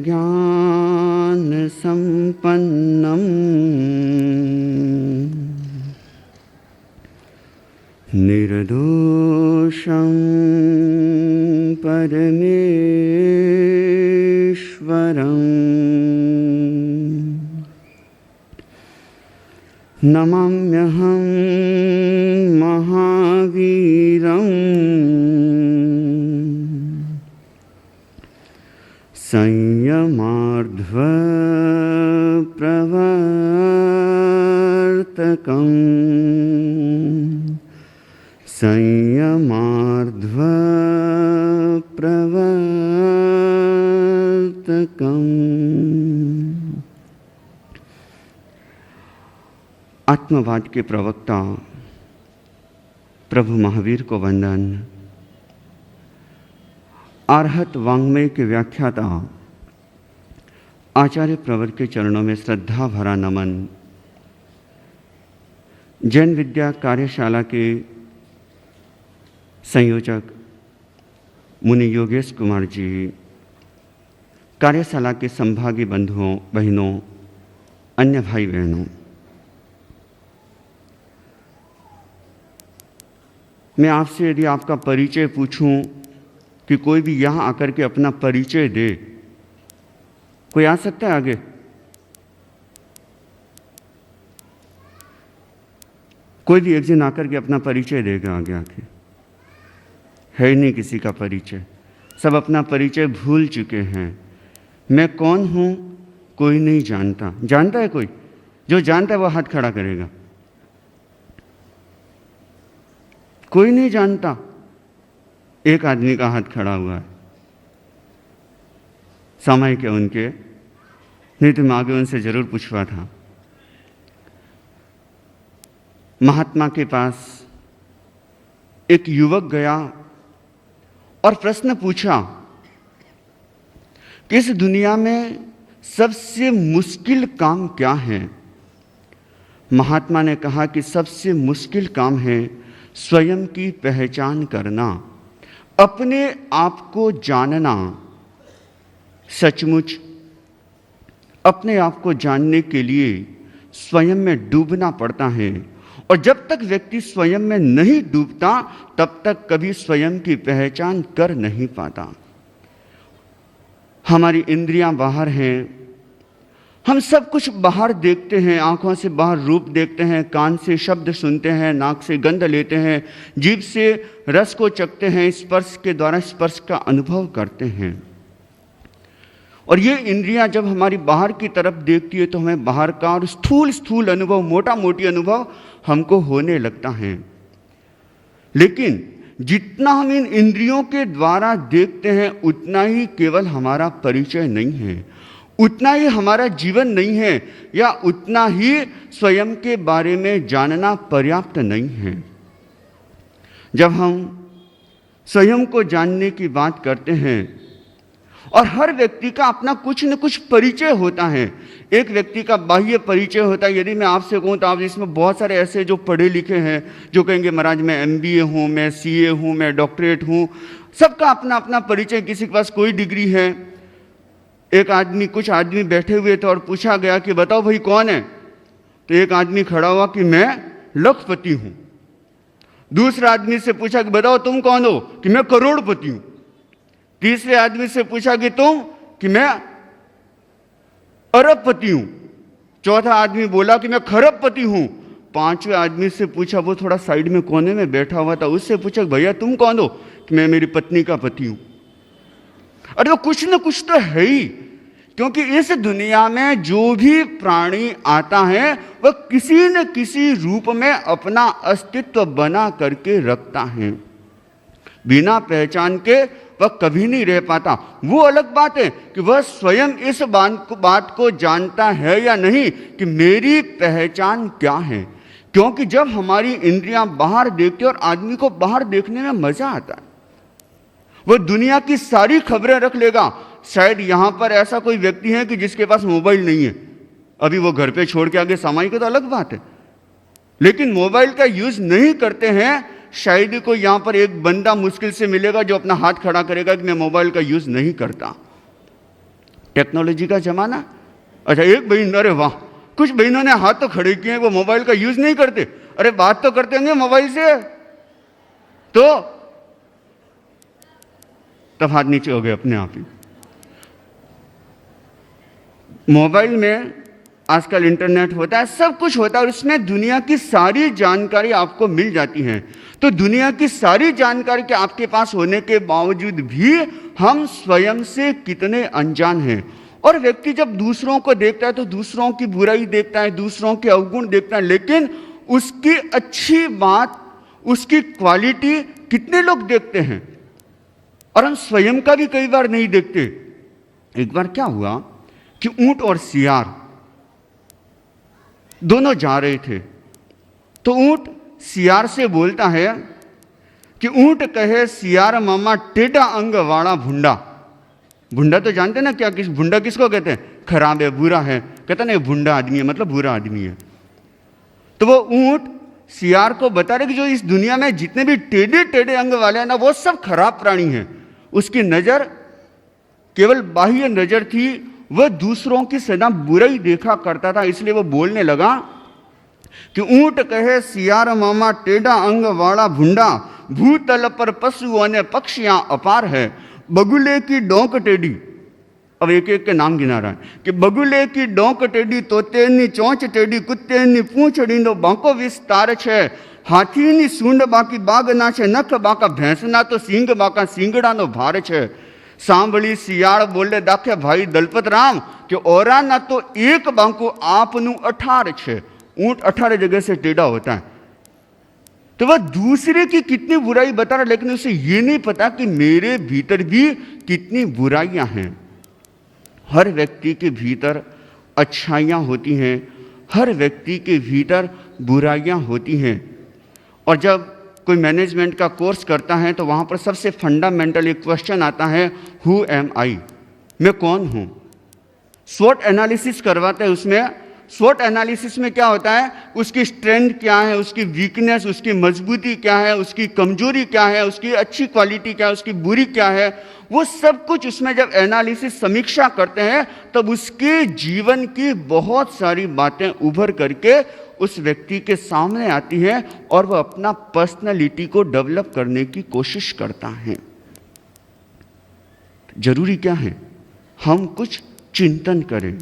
ज्ञान संपन्नम निर्दोषं परमेश्वरं नमाम्यहं महावीरं संयमार्ध्वप्रवर्तकम् संयमार्ध्वप्रवर्तकम्। आत्मवाद के प्रवक्ता प्रभु महावीर को वंदन। आर्हत वाङ्मय के व्याख्याता आचार्य प्रवर के चरणों में श्रद्धा भरा नमन। जैन विद्या कार्यशाला के संयोजक मुनि योगेश कुमार जी, कार्यशाला के संभागी बंधुओं बहनों, अन्य भाई बहनों, मैं आपसे यदि आपका परिचय पूछूं कि कोई भी यहाँ आकर के अपना परिचय दे, कोई आ सकता है आगे? कोई भी एक जन आकर के अपना परिचय देगा आगे आके? है ही नहीं किसी का परिचय, सब अपना परिचय भूल चुके हैं। मैं कौन हूँ कोई नहीं जानता। जानता है कोई? जो जानता है वो हाथ खड़ा करेगा। कोई नहीं जानता। एक आदमी का हाथ खड़ा हुआ है। सामायिक है उनके, नहीं तो मैं आगे उनसे जरूर पूछवा था। महात्मा के पास एक युवक गया और प्रश्न पूछा कि इस दुनिया में सबसे मुश्किल काम क्या है? महात्मा ने कहा कि सबसे मुश्किल काम है स्वयं की पहचान करना, अपने आप को जानना। सचमुच अपने आप को जानने के लिए स्वयं में डूबना पड़ता है, और जब तक व्यक्ति स्वयं में नहीं डूबता तब तक कभी स्वयं की पहचान कर नहीं पाता। हमारी इंद्रियां बाहर हैं, हम सब कुछ बाहर देखते हैं। आंखों से बाहर रूप देखते हैं, कान से शब्द सुनते हैं, नाक से गंध लेते हैं, जीभ से रस को चखते हैं, स्पर्श के द्वारा स्पर्श का अनुभव करते हैं। और ये इंद्रियां जब हमारी बाहर की तरफ देखती है तो हमें बाहर का और स्थूल स्थूल अनुभव, मोटा मोटी अनुभव हमको होने लगता है। लेकिन जितना हम इन इंद्रियों के द्वारा देखते हैं उतना ही केवल हमारा परिचय नहीं है, उतना ही हमारा जीवन नहीं है, या उतना ही स्वयं के बारे में जानना पर्याप्त नहीं है। जब हम स्वयं को जानने की बात करते हैं, और हर व्यक्ति का अपना कुछ न कुछ परिचय होता है। एक व्यक्ति का बाह्य परिचय होता है। यदि मैं आपसे कहूँ तो आप इसमें बहुत सारे ऐसे जो पढ़े लिखे हैं जो कहेंगे महाराज मैं MBA हूँ, मैं CA हूँ, मैं डॉक्टरेट हूँ। सबका अपना अपना परिचय। किसी के पास कोई डिग्री है। कुछ आदमी बैठे हुए थे और पूछा गया कि बताओ भाई कौन है? तो एक आदमी खड़ा हुआ कि मैं लखपति हूं। दूसरा आदमी से पूछा कि बताओ तुम कौन हो? कि मैं करोड़पति हूं। तीसरे आदमी से पूछा कि तुम? कि मैं अरबपति हूं। चौथा आदमी बोला कि मैं खरबपति हूं। पांचवें आदमी से पूछा, वो थोड़ा साइड में कोने में बैठा हुआ था, उससे पूछा भैया तुम कौन हो? कि मैं मेरी पत्नी का पति हूं। अरे वो कुछ न कुछ तो है ही, क्योंकि इस दुनिया में जो भी प्राणी आता है वह किसी न किसी रूप में अपना अस्तित्व बना करके रखता है। बिना पहचान के वह कभी नहीं रह पाता। वो अलग बात है कि वह स्वयं इस बात को जानता है या नहीं कि मेरी पहचान क्या है। क्योंकि जब हमारी इंद्रियां बाहर देखती है, और आदमी को बाहर देखने में मजा आता है, वह दुनिया की सारी खबरें रख लेगा। शायद यहां पर ऐसा कोई व्यक्ति है कि जिसके पास मोबाइल नहीं है। अभी वो घर पे छोड़ के आगे सामाई की तो अलग बात है, लेकिन मोबाइल का यूज नहीं करते हैं। शायद ही कोई यहां पर एक बंदा मुश्किल से मिलेगा जो अपना हाथ खड़ा करेगा कि मैं मोबाइल का यूज नहीं करता। टेक्नोलॉजी का जमाना। अच्छा, एक बहन, अरे वाह, कुछ बहनों ने हाथ तो खड़े किए, वो मोबाइल का यूज नहीं करते। अरे बात तो करते होंगे मोबाइल से, तो तब हाथ नीचे हो गए अपने आप ही। मोबाइल में आजकल इंटरनेट होता है, सब कुछ होता है, और उसमें दुनिया की सारी जानकारी आपको मिल जाती है। तो दुनिया की सारी जानकारी के आपके पास होने के बावजूद भी हम स्वयं से कितने अनजान हैं। और व्यक्ति जब दूसरों को देखता है तो दूसरों की बुराई देखता है, दूसरों के अवगुण देखता है, लेकिन उसकी अच्छी बात, उसकी क्वालिटी कितने लोग देखते हैं, और हम स्वयं का भी कई बार नहीं देखते। एक बार क्या हुआ कि ऊंट और सियार दोनों जा रहे थे, तो ऊंट सियार से बोलता है कि ऊंट कहे सियार मामा टेढ़ा अंग वाला भुंडा। भुंडा तो जानते ना क्या, किस भुंडा किसको कहते हैं? खराब है, बुरा है, कहता ना भुंडा आदमी है, मतलब बुरा आदमी है। तो वो ऊंट सियार को बता रहे कि जो इस दुनिया में जितने भी टेढ़े टेढ़े अंग वाले हैं ना, वो सब खराब प्राणी हैं। उसकी नजर केवल बाह्य नजर थी, वह दूसरों की सदा बुराई देखा करता था। इसलिए वो बोलने लगा कि ऊंट कहे सियार मामा टेढ़ा अंग वाला भुंडा, भूतल पर पशुओं ने पक्षियां अपार है, बगुले की डोंक टेढ़ी। अब एक एक के नाम गिना रहा है कि बगुले की डोंक टेढ़ी, तोतेनी चोंच टेढ़ी, कुत्तेनी पूंछड़ी नो बांको विस्तार छे, हाथीनी सूंड बाकी बाग ना छे, नख बाका भैंसना तो सींग बाका सींगड़ा नो भार छे। सांभળી શિયાળ બોલે દાખે ભાઈ દલપત રામ કે ઓરાના तो एक बांको आपनु 18 छे। ऊंट 18 जगह से टेढ़ा होता है। तो वह दूसरे की कितनी बुराई बता रहा, लेकिन उसे ये नहीं पता कि मेरे भीतर भी कितनी बुराइयां हैं। हर व्यक्ति के भीतर अच्छाइयां होती हैं, हर व्यक्ति के भीतर बुराइयां होती हैं। और जब कोई मैनेजमेंट का कोर्स करता है तो वहाँ पर सबसे फंडामेंटल एक क्वेश्चन आता है, हु एम आई, मैं कौन हूँ। स्वॉट एनालिसिस करवाते हैं। उसमें स्वॉट एनालिसिस में क्या होता है, उसकी स्ट्रेंथ क्या है, उसकी वीकनेस, उसकी मजबूती क्या है, उसकी कमजोरी क्या है, उसकी अच्छी क्वालिटी क्या है, उसकी बुरी क्या है, वो सब कुछ उसमें जब एनालिसिस समीक्षा करते हैं तब उसके जीवन की बहुत सारी बातें उभर करके उस व्यक्ति के सामने आती हैं और वह अपना पर्सनालिटी को डेवलप करने की कोशिश करता है। जरूरी क्या है, हम कुछ चिंतन करें,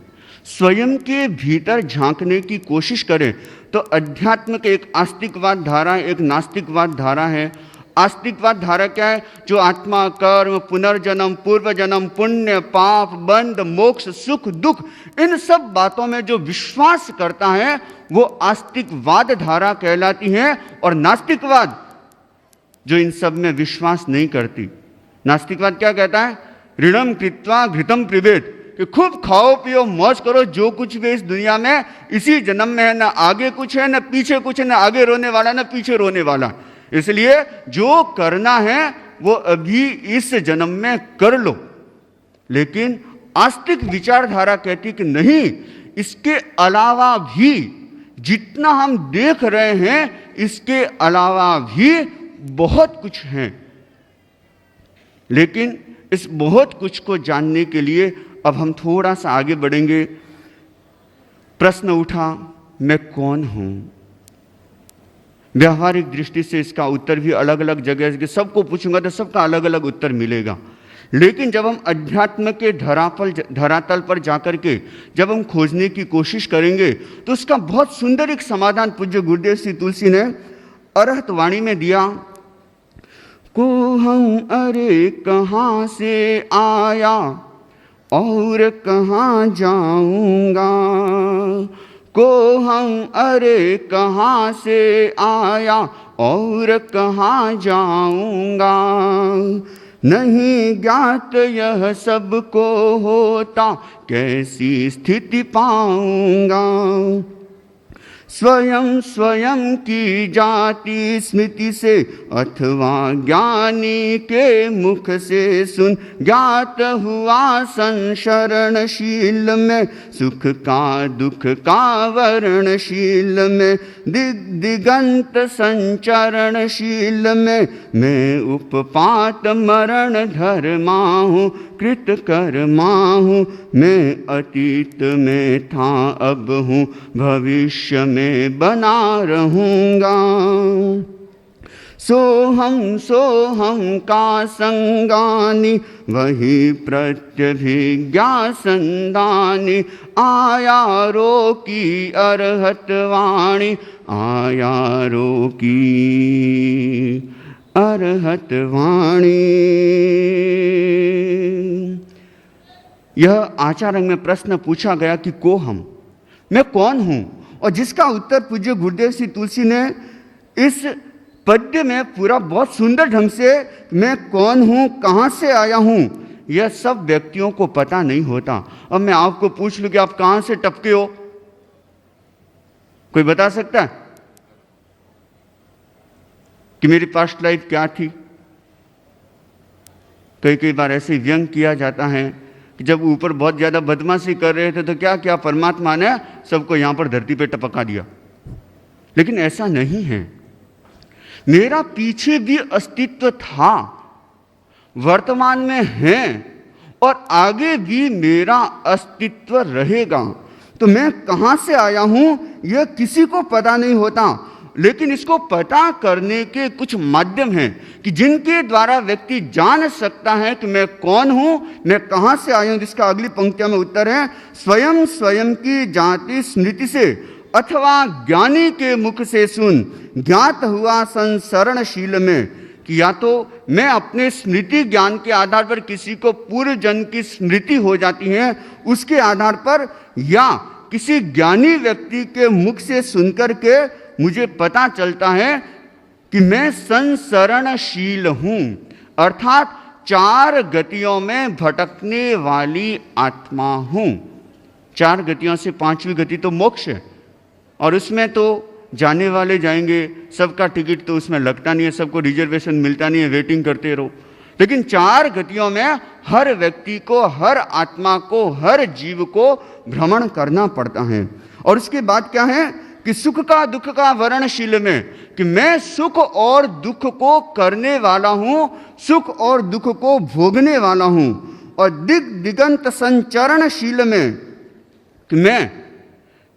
स्वयं के भीतर झांकने की कोशिश करें। तो अध्यात्म के एक आस्तिकवाद धारा है, एक नास्तिकवाद धारा है। आस्तिकवाद धारा क्या है? जो आत्मा, कर्म, पुनर्जन्म, पूर्व जन्म, पुण्य, पाप, बंध, मोक्ष, सुख, दुख, इन सब बातों में जो विश्वास करता है वो आस्तिकवाद धारा कहलाती है। और नास्तिकवाद जो इन सब में विश्वास नहीं करती। नास्तिकवाद क्या कहता है? ऋणम कृत्वा घृतम पिबेत, कि खूब खाओ पियो मौज करो, जो कुछ भी इस दुनिया में इसी जन्म में है, ना आगे कुछ है, ना पीछे कुछ है, ना आगे रोने वाला, ना पीछे रोने वाला। इसलिए जो करना है वो अभी इस जन्म में कर लो। लेकिन आस्तिक विचारधारा कहती कि नहीं, इसके अलावा भी जितना हम देख रहे हैं, इसके अलावा भी बहुत कुछ है। लेकिन इस बहुत कुछ को जानने के लिए अब हम थोड़ा सा आगे बढ़ेंगे। प्रश्न उठा, मैं कौन हूं? व्यावहारिक दृष्टि से इसका उत्तर भी अलग अलग जगह के सबको पूछूंगा तो सबका अलग अलग उत्तर मिलेगा। लेकिन जब हम अध्यात्म के धरातल पर जाकर के जब हम खोजने की कोशिश करेंगे तो उसका बहुत सुंदर एक समाधान पूज्य गुरुदेव श्री तुलसी ने अरहत वाणी में दिया। को हम अरे कहाँ से आया और कहाँ जाऊंगा, को हम अरे कहाँ से आया और कहाँ जाऊंगा, नहीं ज्ञात यह सबको होता कैसी स्थिति पाऊंगा। स्वयं स्वयं की जाति स्मृति से अथवा ज्ञानी के मुख से सुन, ज्ञात हुआ संसरणशील में सुख का दुख का वर्णशील में, दिगंत संचरणशील में मैं उपपात मरण धर्मा हूँ, कृत कर्मा हूँ। मैं अतीत में था अब हूँ, भविष्य में बना रहूँगा। सोहम का संगानी वही प्रत्यभिज्ञा संदानी, आया रो की अरहत वाणी, आया रो की अरहत वाणी। यह आचार्य में प्रश्न पूछा गया कि को हम, मैं कौन हूं, और जिसका उत्तर पूज्य गुरुदेव श्री तुलसी ने इस पद्य में पूरा बहुत सुंदर ढंग से, मैं कौन हूं, कहां से आया हूं, यह सब व्यक्तियों को पता नहीं होता। अब मैं आपको पूछ लूं कि आप कहां से टपके हो, कोई बता सकता है कि मेरी पास्ट लाइफ क्या थी? कई बार ऐसे व्यंग किया जाता है कि जब ऊपर बहुत ज्यादा बदमाशी कर रहे थे तो क्या क्या परमात्मा ने सबको यहां पर धरती पे टपका दिया। लेकिन ऐसा नहीं है। मेरा पीछे भी अस्तित्व था, वर्तमान में है और आगे भी मेरा अस्तित्व रहेगा। तो मैं कहां से आया हूं यह किसी को पता नहीं होता, लेकिन इसको पता करने के कुछ माध्यम हैं कि जिनके द्वारा व्यक्ति जान सकता है कि मैं कौन हूं, मैं कहां से आया हूं। जिसका अगली पंक्तियों में उत्तर है, स्वयं स्वयं की जाति स्मृति से अथवा ज्ञानी के मुख से सुन, ज्ञात हुआ संसरणशील में। कि या तो मैं अपने स्मृति ज्ञान के आधार पर, किसी को पूर्व जन्म की स्मृति हो जाती है उसके आधार पर, या किसी ज्ञानी व्यक्ति के मुख से सुनकर के मुझे पता चलता है कि मैं संसरणशील हूं, अर्थात चार गतियों में भटकने वाली आत्मा हूं। चार गतियों से पांचवी गति तो मोक्ष है, और उसमें तो जाने वाले जाएंगे, सबका टिकट तो उसमें लगता नहीं है, सबको रिजर्वेशन मिलता नहीं है, वेटिंग करते रहो। लेकिन चार गतियों में हर व्यक्ति को, हर आत्मा को, हर जीव को भ्रमण करना पड़ता है। और उसके बाद क्या है कि सुख का दुख का वर्णशील में, कि मैं सुख और दुख को करने वाला हूं, सुख और दुख को भोगने वाला हूं। और दिगंत संचरणशील में, कि मैं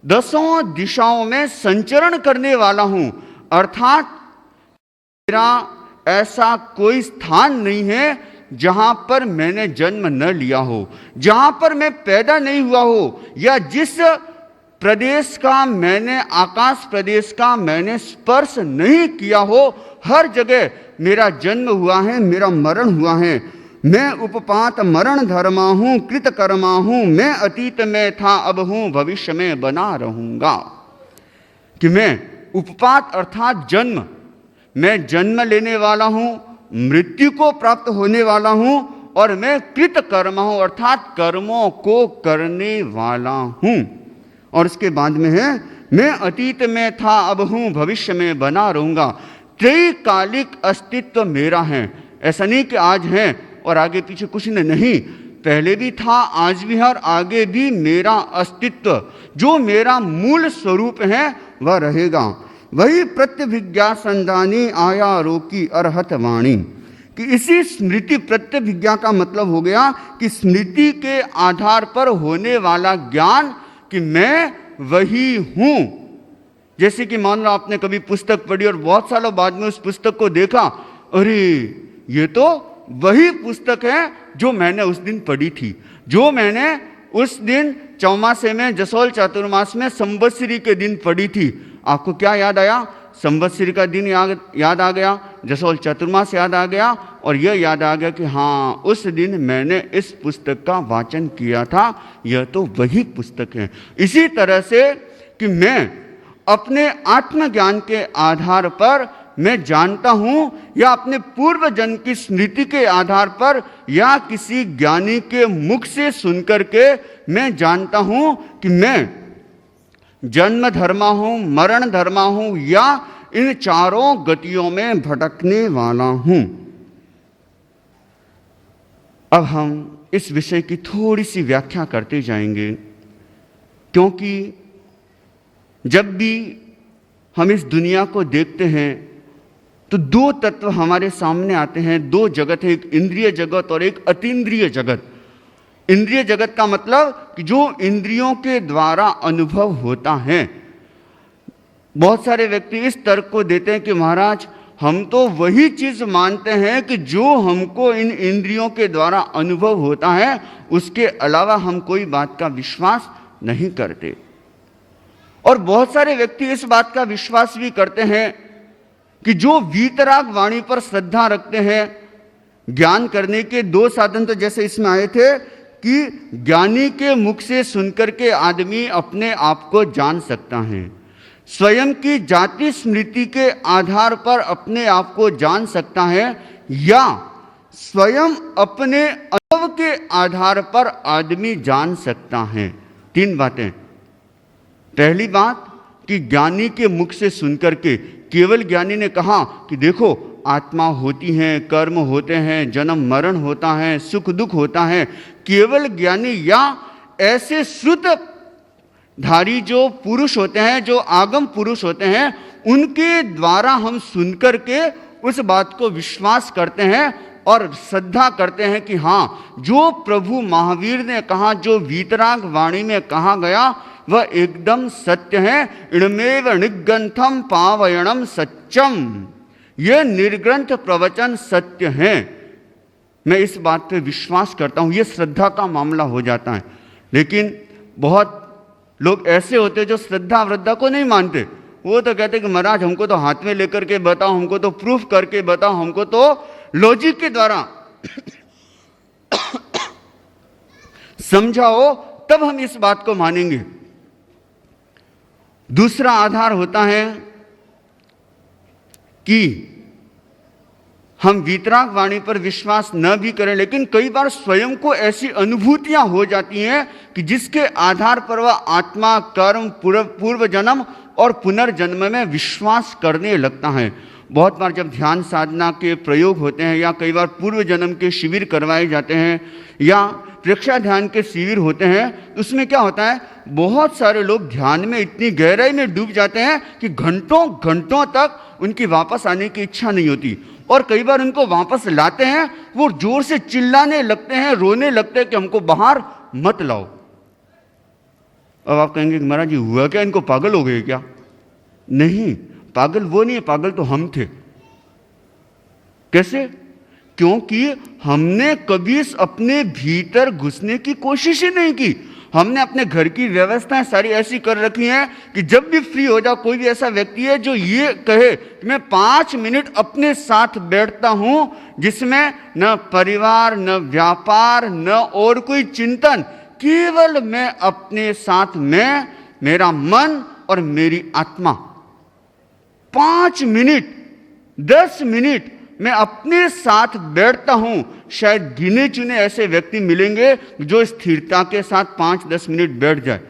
दसों दिशाओं में संचरण करने वाला हूं, अर्थात मेरा ऐसा कोई स्थान नहीं है जहां पर मैंने जन्म न लिया हो, जहां पर मैं पैदा नहीं हुआ हो, या जिस प्रदेश का मैंने, आकाश प्रदेश का मैंने स्पर्श नहीं किया हो, हर जगह मेरा जन्म हुआ है, मेरा मरण हुआ है। मैं उपपात मरण धर्मा हूं, कृत कर्मा हूं। मैं अतीत में था अब हूं, भविष्य में बना रहूंगा। कि मैं उपपात अर्थात जन्म, मैं जन्म लेने वाला हूं, मृत्यु को प्राप्त होने वाला हूं, और मैं कृत कर्मा हूं, अर्थात कर्मों को करने वाला हूं। और उसके बाद में है, मैं अतीत में था अब हूं, भविष्य में बना रहूंगा। त्रैकालिक अस्तित्व मेरा है। ऐसा नहीं कि आज है और आगे पीछे कुछ नहीं, पहले भी था, आज भी है और आगे भी मेरा अस्तित्व, जो मेरा मूल स्वरूप है वह रहेगा। वही प्रत्यभिज्ञा संदानी, आया रोकी अरहत वाणी। कि इसी स्मृति, प्रत्यभिज्ञा का मतलब हो गया कि स्मृति के आधार पर होने वाला ज्ञान कि मैं वही हूं। जैसे कि मान लो आपने कभी पुस्तक पढ़ी और बहुत सालों बाद में उस पुस्तक को देखा, अरे ये तो वही पुस्तक है जो मैंने उस दिन पढ़ी थी, जो मैंने उस दिन चौमासे में, जसोल चातुर्मास में संवत्सरी के दिन पढ़ी थी। आपको क्या याद आया? संवत्सरी का दिन याद आ गया, जसोल चातुर्मास याद आ गया, और यह याद आ गया कि हाँ, उस दिन मैंने इस पुस्तक का वाचन किया था, यह तो वही पुस्तक है। इसी तरह से कि मैं अपने आत्मज्ञान के आधार पर मैं जानता हूं, या अपने पूर्व जन्म की स्मृति के आधार पर, या किसी ज्ञानी के मुख से सुनकर के मैं जानता हूं कि मैं जन्म धर्मा हूं, मरण धर्मा हूं, या इन चारों गतियों में भटकने वाला हूं। अब हम इस विषय की थोड़ी सी व्याख्या करते जाएंगे, क्योंकि जब भी हम इस दुनिया को देखते हैं तो दो तत्व हमारे सामने आते हैं, दो जगत है, एक इंद्रिय जगत और एक अतीन्द्रिय जगत। इंद्रिय जगत का मतलब कि जो इंद्रियों के द्वारा अनुभव होता है। बहुत सारे व्यक्ति इस तर्क को देते हैं कि महाराज हम तो वही चीज मानते हैं कि जो हमको इन इंद्रियों के द्वारा अनुभव होता है, उसके अलावा हम कोई बात का विश्वास नहीं करते। और बहुत सारे व्यक्ति इस बात का विश्वास भी करते हैं कि जो वीतराग वाणी पर श्रद्धा रखते हैं, ज्ञान करने के दो साधन तो जैसे इसमें आए थे कि ज्ञानी के मुख से सुनकर के आदमी अपने आप को जान सकता है, स्वयं की जाति स्मृति के आधार पर अपने आप को जान सकता है, या स्वयं अपने अनुभव के आधार पर आदमी जान सकता है। तीन बातें। पहली बात कि ज्ञानी के मुख से सुनकर के, केवल ज्ञानी ने कहा कि देखो आत्मा होती है, कर्म होते हैं, जन्म मरण होता है, सुख दुख होता है, केवल ज्ञानी या ऐसे श्रुत धारी जो पुरुष होते हैं, जो आगम पुरुष होते हैं, उनके द्वारा हम सुनकर के उस बात को विश्वास करते हैं और श्रद्धा करते हैं कि हाँ, जो प्रभु महावीर ने कहा, जो वीतराग वाणी में कहा गया, वह एकदम सत्य है। इणमेव निग्रंथम पावयणम सत्यम, यह निर्ग्रंथ प्रवचन सत्य है। मैं इस बात पे विश्वास करता हूं, यह श्रद्धा का मामला हो जाता है। लेकिन बहुत लोग ऐसे होते हैं जो श्रद्धा वृद्धा को नहीं मानते। वो तो कहते कि महाराज हमको तो हाथ में लेकर के बताओ, हमको तो प्रूफ करके बताओ, हमको तो लॉजिक के द्वारा समझाओ, तब हम इस बात को मानेंगे। दूसरा आधार होता है कि हम वीतराग वाणी पर विश्वास न भी करें, लेकिन कई बार स्वयं को ऐसी अनुभूतियां हो जाती हैं कि जिसके आधार पर वह आत्मा, कर्म, पूर्व जन्म और पुनर्जन्म में विश्वास करने लगता है। बहुत बार जब ध्यान साधना के प्रयोग होते हैं, या कई बार पूर्व जन्म के शिविर करवाए जाते हैं, या प्रेक्षा ध्यान के शिविर होते हैं, उसमें क्या होता है, बहुत सारे लोग ध्यान में इतनी गहराई में डूब जाते हैं कि घंटों घंटों तक उनकी वापस आने की इच्छा नहीं होती। और कई बार उनको वापस लाते हैं, वो जोर से चिल्लाने लगते हैं, रोने लगते हैं कि हमको बाहर मत लाओ। अब आप कहेंगे कि महाराज जी हुआ क्या, इनको पागल हो गए क्या? नहीं, पागल वो नहीं है, पागल तो हम थे। कैसे? क्योंकि हमने कभी अपने भीतर घुसने की कोशिश ही नहीं की। हमने अपने घर की व्यवस्थाएं सारी ऐसी कर रखी हैं कि जब भी फ्री हो जाओ, कोई भी ऐसा व्यक्ति है जो ये कहे कि मैं 5 मिनट अपने साथ बैठता हूं, जिसमें न परिवार, न व्यापार, न और कोई चिंतन, केवल मैं अपने साथ, मैं, मेरा मन और मेरी आत्मा, 5 मिनट, 10 मिनट मैं अपने साथ बैठता हूं। शायद गिने चुने ऐसे व्यक्ति मिलेंगे जो स्थिरता के साथ 5-10 मिनट बैठ जाए,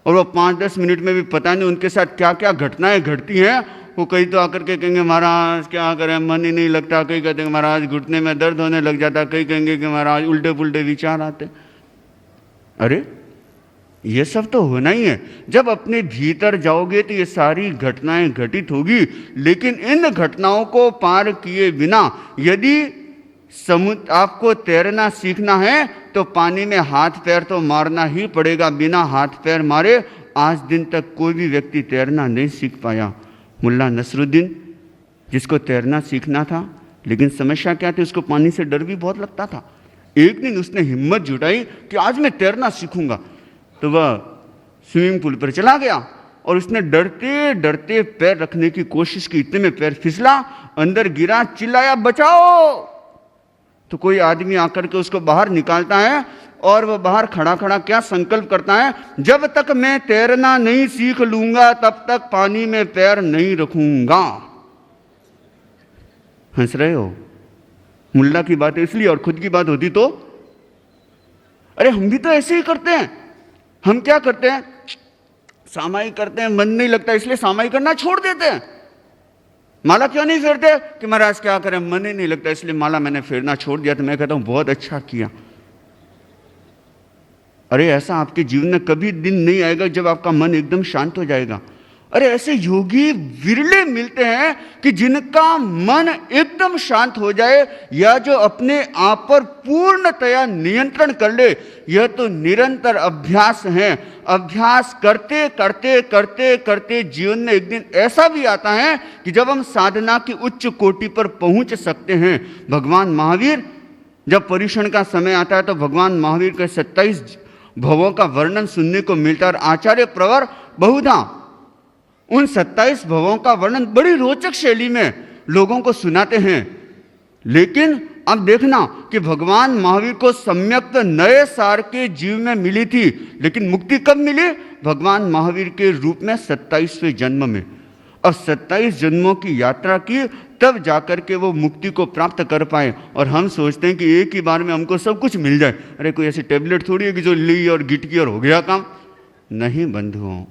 और वो 5-10 मिनट में भी पता नहीं उनके साथ क्या क्या घटनाएं घटती हैं। वो कई तो आकर के कहेंगे महाराज क्या करें, मन ही नहीं लगता, कई कहते हैं महाराज घुटने में दर्द होने लग जाता, कई कहेंगे कि महाराज उल्टे पुल्टे विचार आते। अरे ये सब तो होना ही है। जब अपने भीतर जाओगे तो ये सारी घटनाएं घटित होगी, लेकिन इन घटनाओं को पार किए बिना यदि आपको तैरना सीखना है तो पानी में हाथ पैर तो मारना ही पड़ेगा। बिना हाथ पैर मारे आज दिन तक कोई भी व्यक्ति तैरना नहीं सीख पाया। मुल्ला नसरुद्दीन, जिसको तैरना सीखना था, लेकिन समस्या क्या थी, उसको पानी से डर भी बहुत लगता था। एक दिन उसने हिम्मत जुटाई कि आज मैं तैरना सीखूंगा, तो वह स्विमिंग पूल पर चला गया और उसने डरते डरते पैर रखने की कोशिश की। इतने में पैर फिसला, अंदर गिरा, चिल्लाया बचाओ। तो कोई आदमी आकर के उसको बाहर निकालता है और वह बाहर खड़ा खड़ा क्या संकल्प करता है, जब तक मैं तैरना नहीं सीख लूंगा तब तक पानी में पैर नहीं रखूंगा। हंस रहे हो? मुल्ला की बात है इसलिए, और खुद की बात होती तो अरे हम भी तो ऐसे ही करते हैं। हम क्या करते हैं, सामाई करते हैं, मन नहीं लगता इसलिए सामाई करना छोड़ देते हैं। माला क्यों नहीं फेरते कि महाराज क्या करें, मन ही नहीं लगता इसलिए माला मैंने फेरना छोड़ दिया। तो मैं कहता हूं बहुत अच्छा किया। अरे ऐसा आपके जीवन में कभी दिन नहीं आएगा जब आपका मन एकदम शांत हो जाएगा। अरे ऐसे योगी विरले मिलते हैं कि जिनका मन एकदम शांत हो जाए या जो अपने आप पर पूर्णतया नियंत्रण कर ले। यह तो निरंतर अभ्यास है। अभ्यास करते करते करते करते जीवन में एक दिन ऐसा भी आता है कि जब हम साधना की उच्च कोटि पर पहुंच सकते हैं। भगवान महावीर जब परीक्षण का समय आता है तो भगवान महावीर के 27 भवों का वर्णन सुनने को मिलता है। और आचार्य प्रवर बहुधा उन 27 भवों का वर्णन बड़ी रोचक शैली में लोगों को सुनाते हैं। लेकिन अब देखना कि भगवान महावीर को सम्यक नए सार के जीव में मिली थी, लेकिन मुक्ति कब मिली? भगवान महावीर के रूप में 27वें जन्म में। अब 27 जन्मों की यात्रा की तब जाकर के वो मुक्ति को प्राप्त कर पाए। और हम सोचते हैं कि एक ही बार में हमको सब कुछ मिल जाए। अरे कोई ऐसी टेबलेट थोड़ी है कि जो ली और गिट की और हो गया काम। नहीं बंधुओं,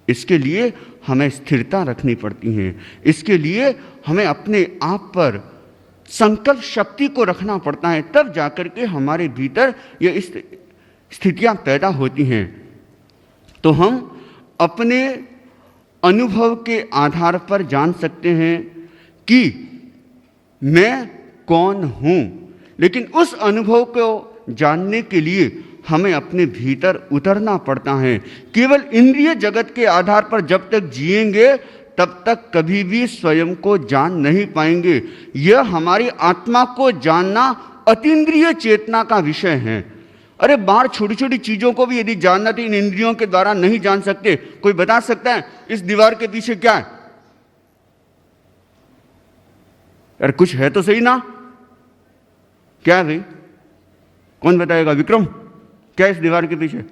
इसके लिए हमें स्थिरता रखनी पड़ती है। इसके लिए हमें अपने आप पर संकल्प शक्ति को रखना पड़ता है, तब जाकर के हमारे भीतर ये स्थितियां पैदा होती हैं। तो हम अपने अनुभव के आधार पर जान सकते हैं कि मैं कौन हूं। लेकिन उस अनुभव को जानने के लिए हमें अपने भीतर उतरना पड़ता है। केवल इंद्रिय जगत के आधार पर जब तक जिएंगे तब तक कभी भी स्वयं को जान नहीं पाएंगे। यह हमारी आत्मा को जानना अतीन्द्रिय चेतना का विषय है। अरे बाहर छोटी छोटी चीजों को भी यदि जानना तो इन इंद्रियों के द्वारा नहीं जान सकते। कोई बता सकता है इस दीवार के पीछे क्या है? अरे कुछ है तो सही ना, क्या है भाई? कौन बताएगा? विक्रम, क्या इस दीवार के पीछे?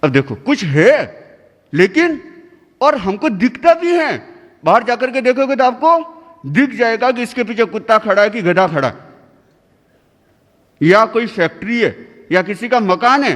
अब देखो कुछ है, लेकिन और हमको दिखता भी है। बाहर जाकर के देखोगे तो आपको दिख जाएगा कि इसके पीछे कुत्ता खड़ा है कि गधा खड़ा है, या कोई फैक्ट्री है या किसी का मकान है।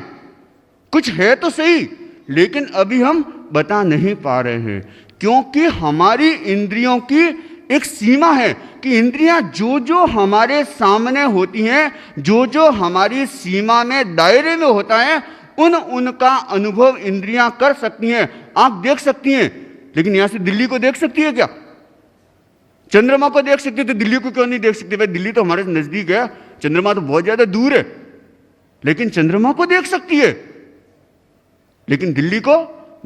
कुछ है तो सही, लेकिन अभी हम बता नहीं पा रहे हैं, क्योंकि हमारी इंद्रियों की एक सीमा है कि इंद्रियां जो जो हमारे सामने होती हैं, जो जो हमारी सीमा में दायरे में होता है, उनका अनुभव इंद्रियां कर सकती हैं। आंख देख सकती हैं, लेकिन यहां से दिल्ली को देख सकती है क्या? चंद्रमा को देख सकती है तो दिल्ली को क्यों नहीं देख सकती? भाई दिल्ली तो हमारे नजदीक है, चंद्रमा तो बहुत ज्यादा दूर है। लेकिन चंद्रमा को देख सकती है, लेकिन दिल्ली को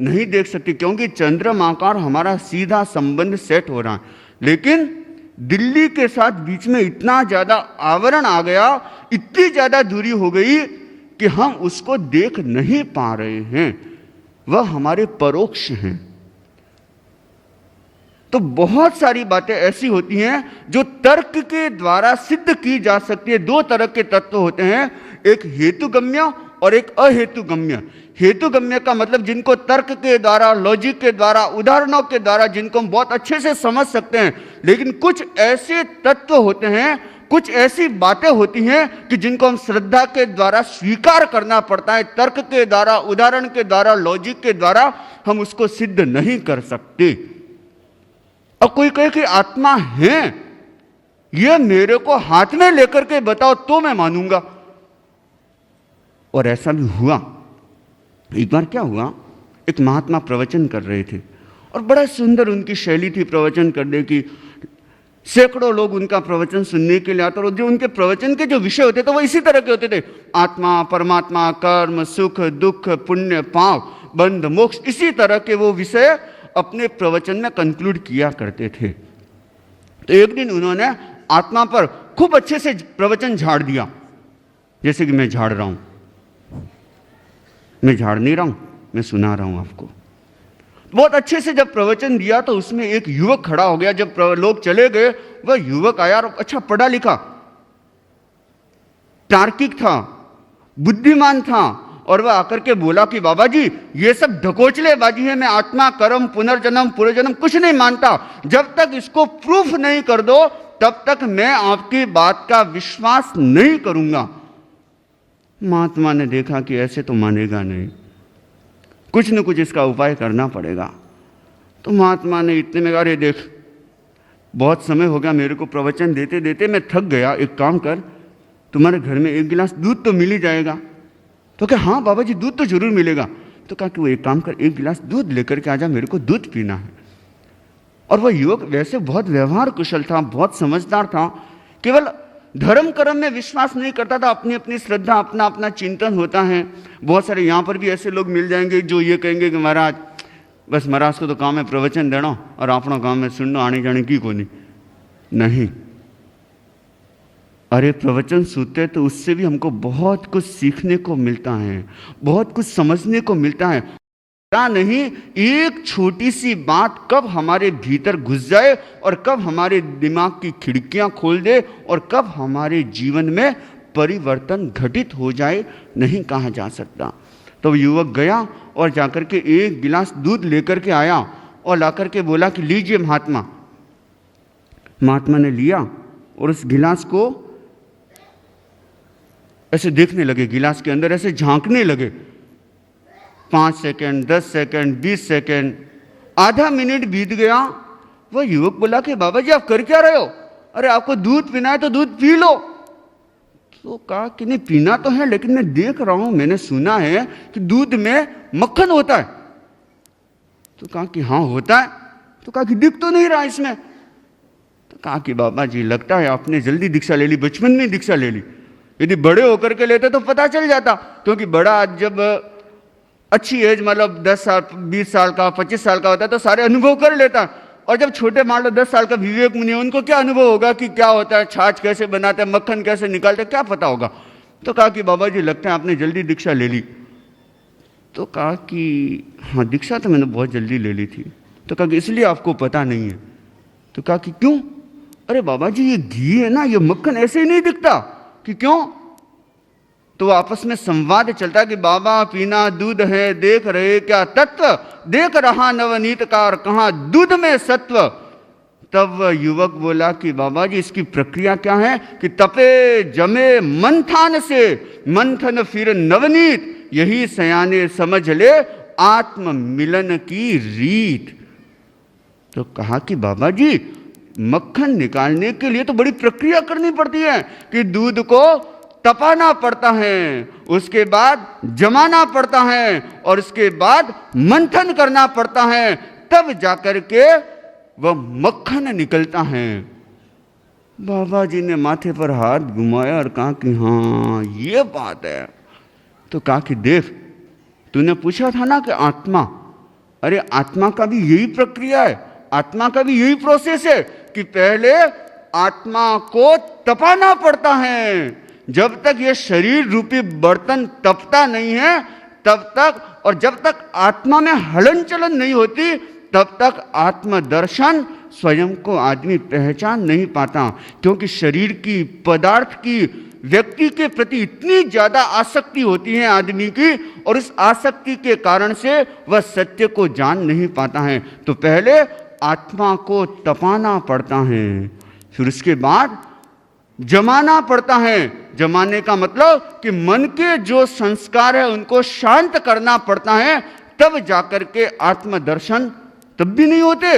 नहीं देख सकती, क्योंकि चंद्रमा का हमारा सीधा संबंध सेट हो रहा है। लेकिन दिल्ली के साथ बीच में इतना ज्यादा आवरण आ गया, इतनी ज्यादा दूरी हो गई कि हम उसको देख नहीं पा रहे हैं। वह हमारे परोक्ष हैं। तो बहुत सारी बातें ऐसी होती हैं जो तर्क के द्वारा सिद्ध की जा सकती है। दो तरह के तत्व होते हैं, एक हेतुगम्य और एक अहेतुगम्य। हेतुगम्य का मतलब जिनको तर्क के द्वारा, लॉजिक के द्वारा, उदाहरणों के द्वारा जिनको हम बहुत अच्छे से समझ सकते हैं। लेकिन कुछ ऐसे तत्व होते हैं, कुछ ऐसी बातें होती हैं कि जिनको हम श्रद्धा के द्वारा स्वीकार करना पड़ता है। तर्क के द्वारा, उदाहरण के द्वारा, लॉजिक के द्वारा हम उसको सिद्ध नहीं कर सकते। अब कोई कहे कि आत्मा है, यह मेरे को हाथ में लेकर के बताओ तो मैं मानूंगा। और ऐसा भी हुआ। एक बार क्या हुआ, एक महात्मा प्रवचन कर रहे थे और बड़ा सुंदर उनकी शैली थी प्रवचन करने की। सैकड़ों लोग उनका प्रवचन सुनने के लिए आते, और जो उनके प्रवचन के जो विषय होते थे वो इसी तरह के होते थे। आत्मा, परमात्मा, कर्म, सुख, दुख, पुण्य, पाप, बंध, मोक्ष, इसी तरह के वो विषय अपने प्रवचन में कंक्लूड किया करते थे। तो एक दिन उन्होंने आत्मा पर खूब अच्छे से प्रवचन झाड़ दिया, जैसे कि मैं झाड़ रहा हूं। मैं झाड़ नहीं रहा हूं, मैं सुना रहा हूं आपको। बहुत अच्छे से जब प्रवचन दिया तो उसमें एक युवक खड़ा हो गया। जब लोग चले गए, वह युवक आया और अच्छा पढ़ा लिखा, तार्किक था, बुद्धिमान था, और वह आकर के बोला कि बाबा जी ये सब ढकोचलेबाजी है, मैं आत्मा, कर्म, पुनर्जन्म, पूर्वजन्म कुछ नहीं मानता। जब तक इसको प्रूफ नहीं कर दो तब तक मैं आपकी बात का विश्वास नहीं करूंगा। महात्मा ने देखा कि ऐसे तो मानेगा नहीं, कुछ न कुछ इसका उपाय करना पड़ेगा। तो महात्मा ने इतने में कहा, अरे देख बहुत समय हो गया मेरे को प्रवचन देते देते, मैं थक गया, एक काम कर, तुम्हारे घर में एक गिलास दूध तो मिल ही जाएगा। तो क्या, हाँ बाबा जी दूध तो जरूर मिलेगा। तो कहा कि वो एक काम कर, एक गिलास दूध लेकर के आजा, मेरे को दूध पीना है। और वह युवक वैसे बहुत व्यवहार कुशल था, बहुत समझदार था, केवल धर्म कर्म में विश्वास नहीं करता था, अपनी अपनी श्रद्धा, अपना अपना चिंतन होता है। बहुत सारे यहाँ पर भी ऐसे लोग मिल जाएंगे जो ये कहेंगे कि महाराज बस महाराज को तो काम है प्रवचन देना और अपना काम है सुनना, आने जाने की को नहीं। अरे प्रवचन सुनते तो उससे भी हमको बहुत कुछ सीखने को मिलता है, बहुत कुछ समझने को मिलता है। पता नहीं एक छोटी सी बात कब हमारे भीतर घुस जाए और कब हमारे दिमाग की खिड़कियां खोल दे और कब हमारे जीवन में परिवर्तन घटित हो जाए, नहीं कहा जा सकता। तो युवक गया और जाकर के एक गिलास दूध लेकर के आया और लाकर के बोला कि लीजिए महात्मा। महात्मा ने लिया और उस गिलास को ऐसे देखने लगे, गिलास के अंदर ऐसे झांकने लगे। 5 सेकंड, 10 सेकंड, 20 सेकंड, आधा मिनट बीत गया। वह युवक बोला कि बाबा जी आप कर क्या रहे हो? अरे आपको दूध पीना है तो दूध पी लो। तो कहा कि नहीं पीना तो है, लेकिन मैं देख रहा हूं, मैंने सुना है कि दूध में मक्खन होता है। तो कहा कि हाँ होता है। तो कहा कि दिख तो नहीं रहा इसमें। तो कहा कि बाबा जी लगता है आपने जल्दी दीक्षा ले ली, बचपन में दीक्षा ले ली, यदि बड़े होकर के लेते तो पता चल जाता। क्योंकि बड़ा जब अच्छी एज मतलब 10 साल, 20 साल का, 25 साल का होता है तो सारे अनुभव कर लेता। और जब छोटे मान लो 10 साल का विवेक मुनि है, उनको क्या अनुभव होगा कि क्या होता है, छाछ कैसे बनाते हैं, मक्खन कैसे निकालते हैं, क्या पता होगा। तो कहा कि बाबा जी लगता है आपने जल्दी दीक्षा ले ली। तो कहा कि हाँ दीक्षा तो मैंने बहुत जल्दी ले ली थी। तो कहा कि इसलिए आपको पता नहीं है। तो कहा कि क्यों? अरे बाबा जी ये घी है ना, ये मक्खन ऐसे ही नहीं दिखता। कि क्यों? तो आपस में संवाद चलता है कि बाबा पीना दूध है, देख रहे क्या तत्व, देख रहा नवनीत कार कहाँ दूध में सत्व। तब युवक बोला कि बाबा जी इसकी प्रक्रिया क्या है कि तपे जमे मंथन से मंथन फिर नवनीत, यही सयाने समझ ले आत्म मिलन की रीत। तो कहा कि बाबा जी मक्खन निकालने के लिए तो बड़ी प्रक्रिया करनी पड़ती है कि दूध को तपाना पड़ता है, उसके बाद जमाना पड़ता है और उसके बाद मंथन करना पड़ता है, तब जाकर के वह मक्खन निकलता है। बाबा जी ने माथे पर हाथ घुमाया और कहा कि हाँ ये बात है। तो कहा कि देख तूने पूछा था ना कि आत्मा, अरे आत्मा का भी यही प्रक्रिया है, आत्मा का भी यही प्रोसेस है कि पहले आत्मा को तपाना पड़ता है। जब तक यह शरीर रूपी बर्तन तपता नहीं है तब तक, और जब तक आत्मा में हलन चलन नहीं होती तब तक आत्मदर्शन स्वयं को आदमी पहचान नहीं पाता। क्योंकि शरीर की, पदार्थ की, व्यक्ति के प्रति इतनी ज्यादा आसक्ति होती है आदमी की, और इस आसक्ति के कारण से वह सत्य को जान नहीं पाता है। तो पहले आत्मा को तपाना पड़ता है, फिर उसके बाद जमाना पड़ता है। जमाने का मतलब कि मन के जो संस्कार है उनको शांत करना पड़ता है, तब जाकर के आत्मदर्शन तब भी नहीं होते।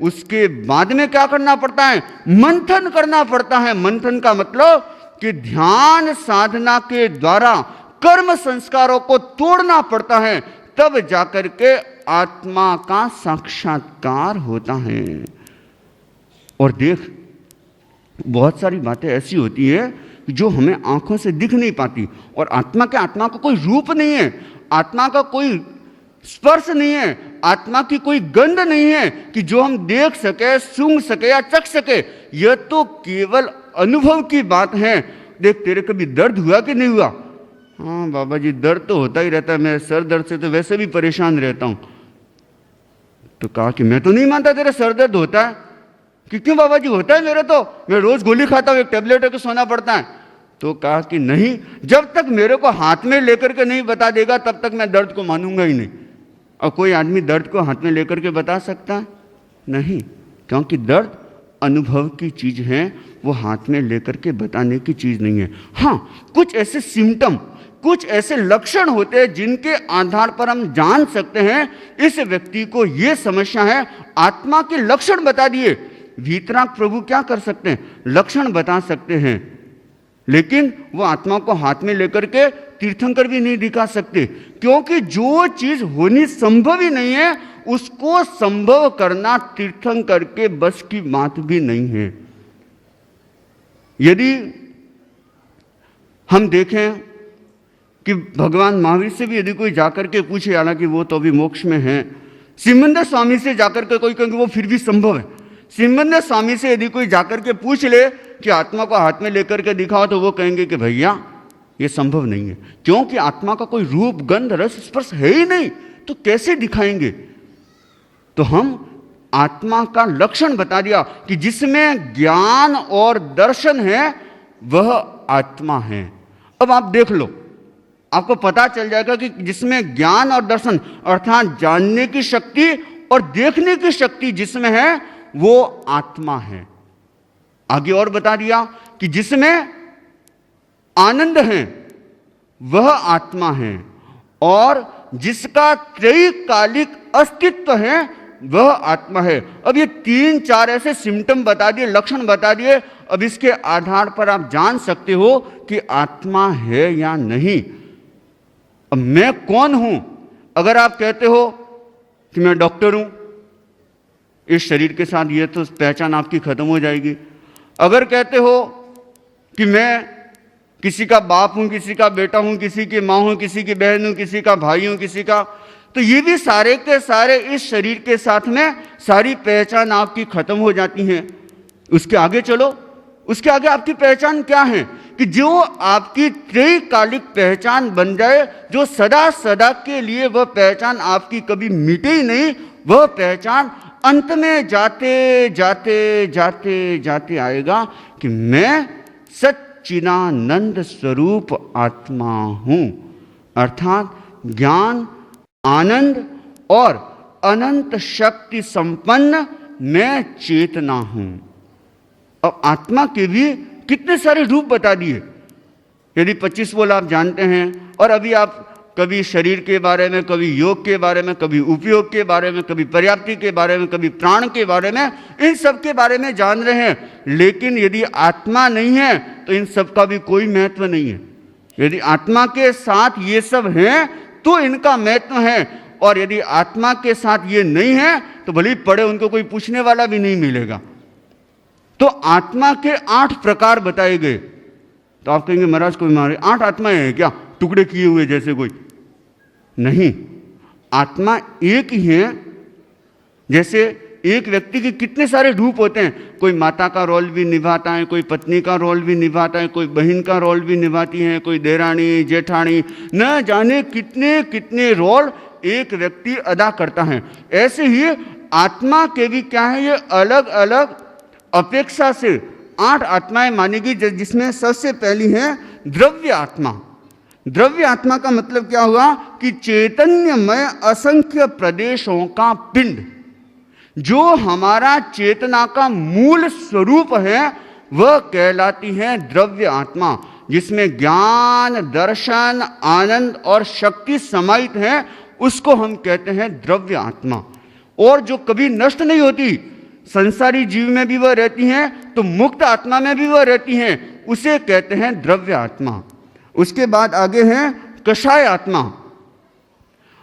उसके बाद में क्या करना पड़ता है? मंथन करना पड़ता है। मंथन का मतलब कि ध्यान साधना के द्वारा कर्म संस्कारों को तोड़ना पड़ता है, तब जाकर के आत्मा का साक्षात्कार होता है। और देख बहुत सारी बातें ऐसी होती है जो हमें आंखों से दिख नहीं पाती, और आत्मा का कोई रूप नहीं है, आत्मा का कोई स्पर्श नहीं है, आत्मा की कोई गंध नहीं है कि जो हम देख सके, सूंघ सके या चख सके। यह तो केवल अनुभव की बात है। देख तेरे कभी दर्द हुआ कि नहीं हुआ? हाँ बाबा जी दर्द तो होता ही रहता है, मैं सर दर्द से तो वैसे भी परेशान रहता हूं। तो कहा कि मैं तो नहीं मानता तेरा सर दर्द होता है। कि क्यों बाबा जी होता है मेरे तो, मैं रोज गोली खाता हूं, एक टेबलेट है कि सोना पड़ता है। तो कहा कि नहीं, जब तक मेरे को हाथ में लेकर के नहीं बता देगा तब तक मैं दर्द को मानूंगा ही नहीं। और कोई आदमी दर्द को हाथ में लेकर के बता सकता है? नहीं, क्योंकि दर्द अनुभव की चीज है, वो हाथ में लेकर के बताने की चीज नहीं है। हाँ कुछ ऐसे सिम्टम, कुछ ऐसे लक्षण होते हैं जिनके आधार पर हम जान सकते हैं इस व्यक्ति को ये समस्या है। आत्मा के लक्षण बता दिए, वीतराग प्रभु क्या कर सकते हैं? लक्षण बता सकते हैं, लेकिन वो आत्मा को हाथ में लेकर के तीर्थंकर भी नहीं दिखा सकते, क्योंकि जो चीज होनी संभव ही नहीं है उसको संभव करना तीर्थंकर के बस की बात भी नहीं है। यदि हम देखें कि भगवान महावीर से भी यदि कोई जाकर के पूछे, हालांकि वो तो अभी मोक्ष में है, सिमंदर स्वामी से जाकर के कोई कहेंगे वो फिर भी संभव है। सिमंदर स्वामी से यदि कोई जाकर के पूछ ले कि आत्मा को हाथ में लेकर के दिखाओ, तो वो कहेंगे कि भैया ये संभव नहीं है, क्योंकि आत्मा का कोई रूप गंध रस स्पर्श है ही नहीं, तो कैसे दिखाएंगे? तो हम आत्मा का लक्षण बता दिया कि जिसमें ज्ञान और दर्शन है वह आत्मा है। अब आप देख लो, आपको पता चल जाएगा कि जिसमें ज्ञान और दर्शन अर्थात जानने की शक्ति और देखने की शक्ति जिसमें है वो आत्मा है। आगे और बता दिया कि जिसमें आनंद है वह आत्मा है, और जिसका त्रैकालिक अस्तित्व है वह आत्मा है। अब ये 3-4 ऐसे सिम्टम बता दिए, लक्षण बता दिए। अब इसके आधार पर आप जान सकते हो कि आत्मा है या नहीं। अब मैं कौन हूं? अगर आप कहते हो कि मैं डॉक्टर हूं, इस शरीर के साथ ये तो पहचान आपकी खत्म हो जाएगी। अगर कहते हो कि मैं किसी का बाप हूं, किसी का बेटा हूं, किसी की मां हूं, किसी की बहन हूं, किसी का भाई हूं, किसी का, तो ये भी सारे के सारे इस शरीर के साथ में सारी पहचान आपकी खत्म हो जाती है। उसके आगे चलो, उसके आगे आपकी पहचान क्या है? कि जो आपकी त्रैकालिक पहचान बन जाए, जो सदा सदा के लिए वह पहचान आपकी कभी मिटे ही नहीं, वह पहचान अंत में जाते जाते जाते जाते आएगा कि मैं सच्चिदानंद स्वरूप आत्मा हूं, अर्थात ज्ञान, आनंद और अनंत शक्ति संपन्न मैं चेतना हूं। अब आत्मा के भी कितने सारे रूप बता दिए। यदि 25 बोल आप जानते हैं, और अभी आप कभी शरीर के बारे में, कभी योग के बारे में, कभी उपयोग के बारे में, कभी पर्याप्ति के बारे में, कभी प्राण के बारे में, इन सब के बारे में जान रहे हैं, लेकिन यदि आत्मा नहीं है तो इन सब का भी कोई महत्व नहीं है। यदि आत्मा के साथ ये सब हैं तो इनका महत्व है, और यदि आत्मा के साथ ये नहीं है तो भले ही पढ़े, उनको कोई पूछने वाला भी नहीं मिलेगा। तो आत्मा के 8 प्रकार बताए गए। तो आप कहेंगे महाराज कोई मारे 8 आत्माएं हैं क्या, टुकड़े किए हुए जैसे? कोई नहीं, आत्मा एक ही है। जैसे एक व्यक्ति के कितने सारे रूप होते हैं, कोई माता का रोल भी निभाता है, कोई पत्नी का रोल भी निभाता है, कोई बहन का रोल भी निभाती है, कोई देरानी जेठानी, न जाने कितने कितने रोल एक व्यक्ति अदा करता है। ऐसे ही आत्मा के भी क्या है, ये अलग अलग अपेक्षा से 8 आत्माएं मानेगी, जिसमें सबसे पहली है द्रव्य आत्मा। द्रव्य आत्मा का मतलब क्या हुआ कि चैतन्यमय असंख्य प्रदेशों का पिंड, जो हमारा चेतना का मूल स्वरूप है, वह कहलाती है द्रव्य आत्मा, जिसमें ज्ञान, दर्शन, आनंद और शक्ति समाहित है, उसको हम कहते हैं द्रव्य आत्मा। और जो कभी नष्ट नहीं होती, संसारी जीव में भी वह रहती हैं, तो मुक्त आत्मा में भी वह रहती हैं, उसे कहते हैं द्रव्य आत्मा। उसके बाद आगे है कषाय आत्मा,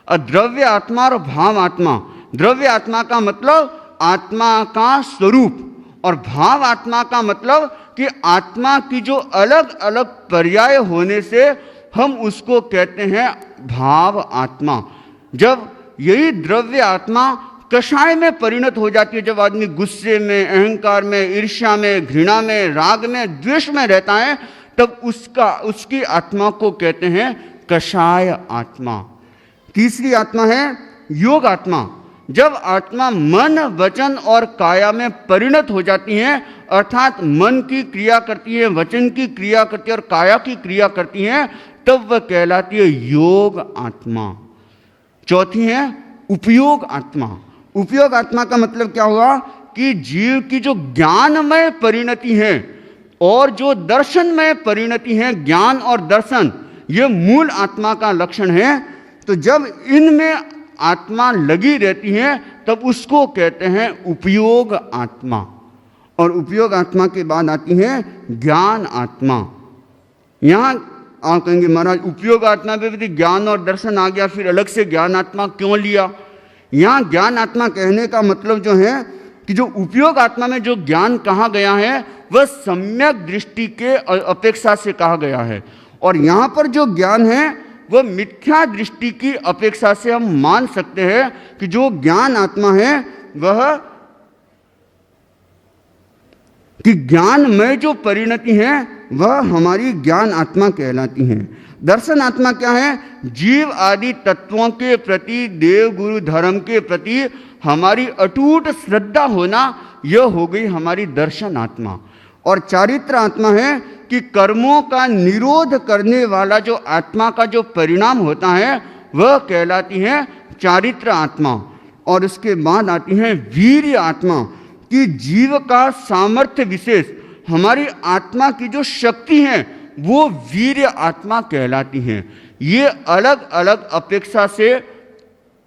द्रव्य आत्मा और भाव आत्मा। द्रव्य आत्मा का मतलब आत्मा का स्वरूप, और भाव आत्मा का मतलब कि आत्मा की जो अलग अलग पर्याय होने से हम उसको कहते हैं भाव आत्मा। जब यही द्रव्य आत्मा कषाय में परिणत हो जाती है, जब आदमी गुस्से में, अहंकार में, ईर्ष्या में, घृणा में, राग में, द्वेष में रहता है, तब उसकी आत्मा को कहते हैं कषाय आत्मा। तीसरी आत्मा है योग आत्मा। जब आत्मा मन, वचन और काया में परिणत हो जाती है, अर्थात मन की क्रिया करती है, वचन की क्रिया करती है और काया की क्रिया करती है, तब वह कहलाती है योग आत्मा। चौथी है उपयोग आत्मा। उपयोग आत्मा का मतलब क्या हुआ कि जीव की जो ज्ञानमय परिणति है और जो दर्शनमय परिणति है, ज्ञान और दर्शन, ये मूल आत्मा का लक्षण है। तो जब इनमें आत्मा लगी रहती है तब उसको कहते हैं उपयोग आत्मा। और उपयोग आत्मा के बाद आती है ज्ञान आत्मा। यहाँ आप कहेंगे महाराज उपयोग आत्मा पे भी ज्ञान और दर्शन आ गया, फिर अलग से ज्ञान आत्मा क्यों लिया? यहाँ ज्ञान आत्मा कहने का मतलब जो है कि जो उपयोग आत्मा में जो ज्ञान कहा गया है वह सम्यक दृष्टि के अपेक्षा से कहा गया है, और यहाँ पर जो ज्ञान है वह मिथ्या दृष्टि की अपेक्षा से हम मान सकते हैं कि जो ज्ञान आत्मा है वह कि ज्ञान में जो परिणति है वह हमारी ज्ञान आत्मा कहलाती है। दर्शन आत्मा क्या है? जीव आदि तत्वों के प्रति, देव गुरु धर्म के प्रति हमारी अटूट श्रद्धा होना, यह हो गई हमारी दर्शन आत्मा। और चारित्र आत्मा है कि कर्मों का निरोध करने वाला जो आत्मा का जो परिणाम होता है वह कहलाती है चारित्र आत्मा। और उसके बाद आती है वीर्य आत्मा कि जीव का सामर्थ्य विशेष, हमारी आत्मा की जो शक्ति है वो वीर्य आत्मा कहलाती है। ये अलग अलग अपेक्षा से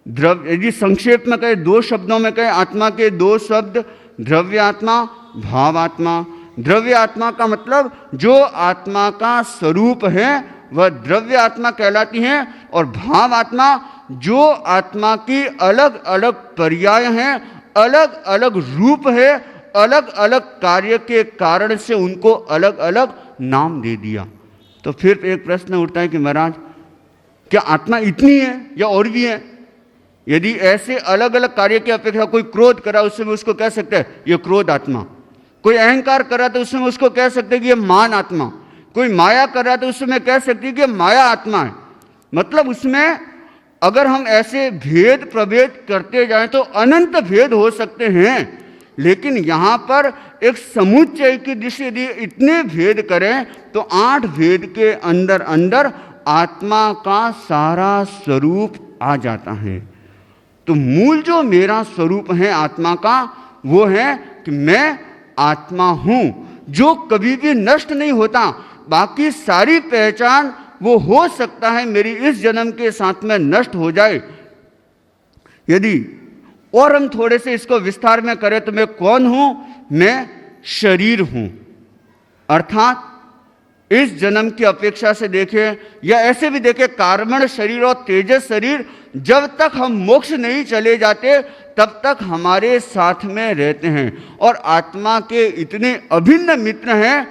द्रव्य, यदि संक्षेप में कहे, दो शब्दों में कहे, आत्मा के दो शब्द द्रव्य आत्मा, भाव आत्मा। द्रव्य आत्मा का मतलब जो आत्मा का स्वरूप है वह द्रव्य आत्मा कहलाती है, और भाव आत्मा जो आत्मा की अलग अलग पर्याय हैं, अलग अलग रूप है, अलग अलग कार्य के कारण से उनको अलग अलग नाम दे दिया। तो फिर एक प्रश्न उठता है कि महाराज क्या आत्मा इतनी है या और भी है? यदि ऐसे अलग अलग कार्य की अपेक्षा कोई क्रोध करा उससे में उसको कह सकते हैं ये क्रोध आत्मा, कोई अहंकार करा तो उसमें उसको कह सकते हैं कि ये मान आत्मा, कोई माया कर रहा तो उसमें कह सकते हैं कि माया आत्मा है। मतलब उसमें अगर हम ऐसे भेद प्रभेद करते जाएं तो अनंत भेद हो सकते हैं, लेकिन यहाँ पर एक समुच्चय की दृष्टि यदि इतने भेद करें तो 8 भेद के अंदर अंदर आत्मा का सारा स्वरूप आ जाता है। तो मूल जो मेरा स्वरूप है आत्मा का वो है कि मैं आत्मा हूँ जो कभी भी नष्ट नहीं होता। बाकी सारी पहचान वो हो सकता है मेरी इस जन्म के साथ में नष्ट हो जाए। यदि और हम थोड़े से इसको विस्तार में करें तो मैं कौन हूं? मैं शरीर हूं। अर्थात इस जन्म की अपेक्षा से देखें या ऐसे भी देखें, कार्बन शरीर और तेजस शरीर जब तक हम मोक्ष नहीं चले जाते तब तक हमारे साथ में रहते हैं, और आत्मा के इतने अभिन्न मित्र हैं।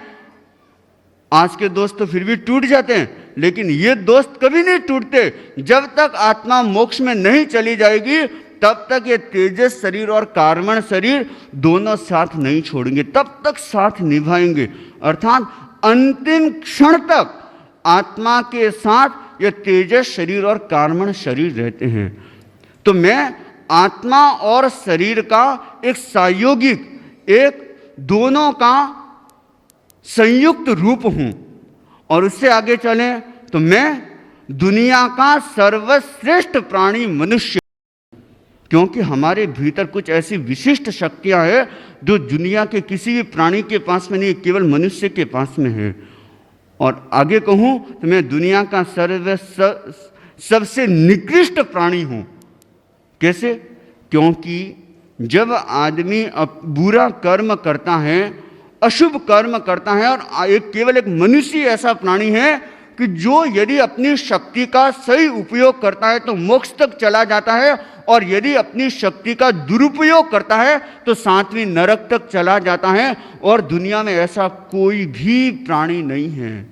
आज के दोस्त तो फिर भी टूट जाते हैं, लेकिन ये दोस्त कभी नहीं टूटते। जब तक आत्मा मोक्ष में नहीं चली जाएगी तब तक ये तेजस शरीर और कार्बन शरीर दोनों साथ नहीं छोड़ेंगे, तब तक साथ निभाएंगे। अर्थात अंतिम क्षण तक आत्मा के साथ ये तेजस शरीर और कार्बन शरीर रहते हैं। तो मैं आत्मा और शरीर का एक संयोगिक, एक दोनों का संयुक्त रूप हूं। और उससे आगे चलें तो मैं दुनिया का सर्वश्रेष्ठ प्राणी मनुष्य, क्योंकि हमारे भीतर कुछ ऐसी विशिष्ट शक्तियां हैं जो दुनिया के किसी भी प्राणी के पास में नहीं, केवल मनुष्य के पास में है। और आगे कहूं तो मैं दुनिया का सबसे निकृष्ट प्राणी हूं। कैसे? क्योंकि जब आदमी बुरा कर्म करता है, अशुभ कर्म करता है, और केवल एक मनुष्य ऐसा प्राणी है कि जो यदि अपनी शक्ति का सही उपयोग करता है तो मोक्ष तक चला जाता है, और यदि अपनी शक्ति का दुरुपयोग करता है तो 7वीं नरक तक चला जाता है। और दुनिया में ऐसा कोई भी प्राणी नहीं है,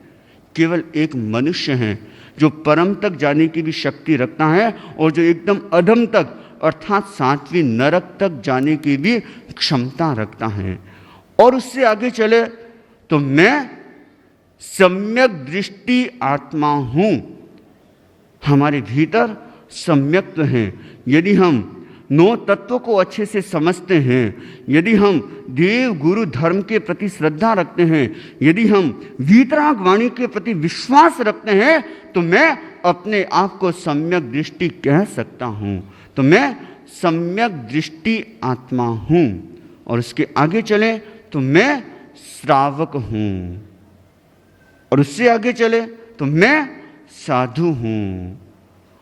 केवल एक मनुष्य है जो परम तक जाने की भी शक्ति रखता है और जो एकदम अधम तक अर्थात 7वीं नरक तक जाने की भी क्षमता रखता है। और उससे आगे चले तो मैं सम्यक दृष्टि आत्मा हूं। हमारे भीतर सम्यक्त्व है। यदि हम 9 तत्वों को अच्छे से समझते हैं, यदि हम देव गुरु धर्म के प्रति श्रद्धा रखते हैं, यदि हम वीतराग वाणी के प्रति विश्वास रखते हैं, तो मैं अपने आप को सम्यक दृष्टि कह सकता हूं। तो मैं सम्यक दृष्टि आत्मा हूं। और उसके आगे चलें तो मैं श्रावक हूं। और उससे आगे चले तो मैं साधु हूँ,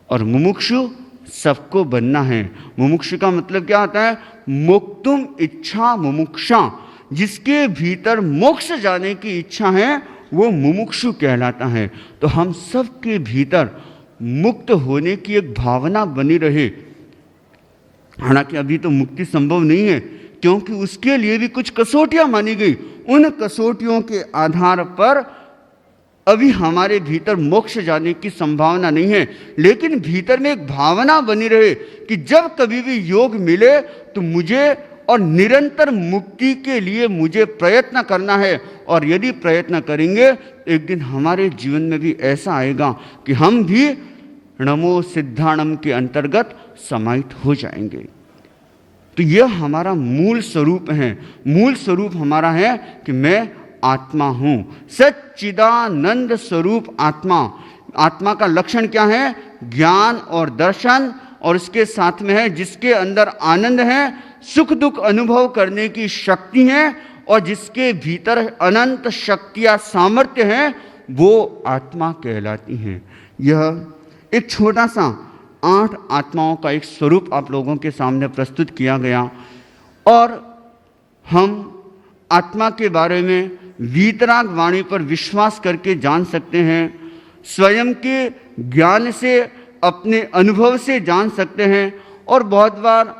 और मुमुक्षु सबको बनना है। मुमुक्षु का मतलब क्या होता है? मुक्तुम इच्छा मुमुक्षा, जिसके भीतर मोक्ष जाने की इच्छा है वो मुमुक्षु कहलाता है। तो हम सब के भीतर मुक्त होने की एक भावना बनी रहे। हालांकि अभी तो मुक्ति संभव नहीं है, क्योंकि उसके लिए भी कुछ कसौटियां मानी गई। उन कसौटियों के आधार पर अभी हमारे भीतर मोक्ष जाने की संभावना नहीं है, लेकिन भीतर में एक भावना बनी रहे कि जब कभी भी योग मिले तो मुझे और निरंतर मुक्ति के लिए मुझे प्रयत्न करना है। और यदि प्रयत्न करेंगे एक दिन हमारे जीवन में भी ऐसा आएगा कि हम भी नमो सिद्धाणम के अंतर्गत समाहित हो जाएंगे। तो यह हमारा मूल स्वरूप है। मूल स्वरूप हमारा है कि मैं आत्मा हूं, सच्चिदानंद स्वरूप आत्मा। आत्मा का लक्षण क्या है? ज्ञान और दर्शन, और इसके साथ में है जिसके अंदर आनंद है, सुख दुख अनुभव करने की शक्ति है, और जिसके भीतर अनंत शक्तियां सामर्थ्य हैं, वो आत्मा कहलाती हैं। यह एक छोटा सा 8 आत्माओं का एक स्वरूप आप लोगों के सामने प्रस्तुत किया गया। और हम आत्मा के बारे में वीतराग वाणी पर विश्वास करके जान सकते हैं, स्वयं के ज्ञान से, अपने अनुभव से जान सकते हैं। और बहुत बार